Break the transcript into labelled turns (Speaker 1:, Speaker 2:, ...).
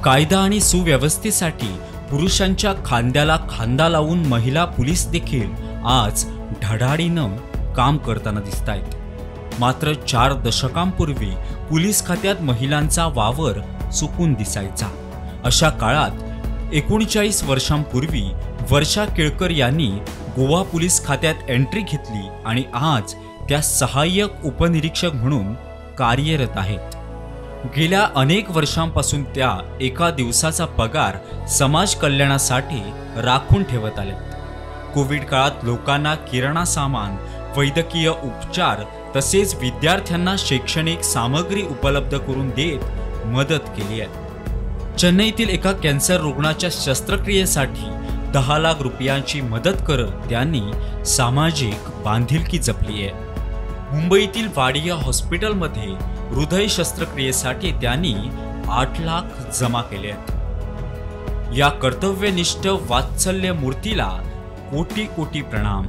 Speaker 1: कायदा आणि सुव्यवस्थेसाठी पुरुषांच्या खांद्याला खांदा लावून महिला पोलीस देखील आज धडाडीनं काम करताना दिसतायत। मात्र 4 दशकांपूर्वी पोलीस खात्यात महिलांचा वावर चुकून दिसायचा। अशा काळात 39 वर्षांपूर्वी वर्षा केळकर यांनी गोवा पोलीस खात्यात एंट्री घेतली आणि आज त्या सहाय्यक उपनिरीक्षक म्हणून कार्यरत आहेत। गेल्या अनेक वर्षांपासून त्या एका दिवसाचा पगार समाज कल्याणासाठी राखून ठेवत आहेत। कोविड काळात लोकांना किराणा सामान, वैद्यकीय उपचार तसेच विद्यार्थ्यांना शैक्षणिक सामग्री उपलब्ध करून देत मदत केली आहे। चेन्नईतील एका कॅन्सर रुग्णाच्या शस्त्रक्रियेसाठी 10 लाख रुपयांची मदत करत त्यांनी सामाजिक बांधिलकी जपली आहे। मुंबईतील वाडिया हॉस्पिटलमध्ये हृदय शस्त्रक्रियेसाठी त्यांनी 8 लाख जमा केले आहेत। या कर्तव्यनिष्ठ वात्सल्य मूर्तीला कोटी कोटी प्रणाम।